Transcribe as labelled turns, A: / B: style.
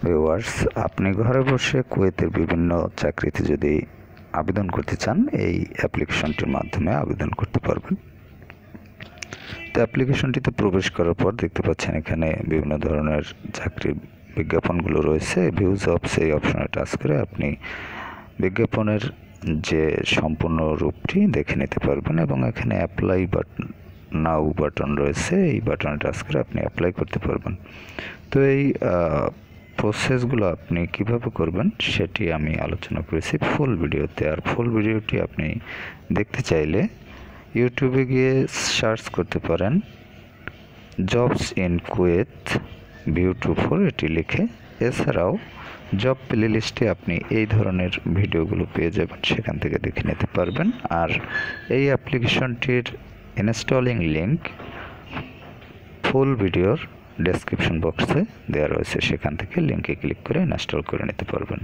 A: Viewers, আপনি ঘরে বসে কুয়েতের বিভিন্ন চাকরিতে যদি আবেদন করতে চান, এই অ্যাপ্লিকেশনটির মাধ্যমে আবেদন করতে পারবেন। তো অ্যাপ্লিকেশনটিতে প্রবেশ করার পর দেখতে পাচ্ছেন এখানে বিভিন্ন ধরনের চাকরির বিজ্ঞাপনগুলো রয়েছে। ভিউ জবস এই অপশনে টাচ করে আপনি বিজ্ঞাপনের যে সম্পূর্ণ রূপটি দেখে নিতে পারবেন এবং এখানে অ্যাপ্লাই নাও বাটন রয়েছে, এই বাটনে টাচ করে আপনি অ্যাপ্লাই করতে পারবেন। তো এই প্রসেসগুলো আপনি কিভাবে করবেন সেটি আমি আলোচনা করেছি ফুল ভিডিওতে। আর ফুল ভিডিওটি আপনি দেখতে চাইলে ইউটিউবে গিয়ে সার্চ করতে পারেন জবস ইন কুয়েত ভিউ 24 এটি লিখে। এছাড়াও জব প্লে লিস্টে আপনি এই ধরনের ভিডিওগুলো পেয়ে যাবেন, সেখান থেকে দেখে নিতে পারবেন। আর এই অ্যাপ্লিকেশনটির ইনস্টলিং লিঙ্ক ফুল ভিডিওর ডেসক্রিপশন বক্সে দেওয়া রয়েছে, সেখান থেকে লিঙ্কে ক্লিক করে ইনস্টল করে নিতে পারবেন।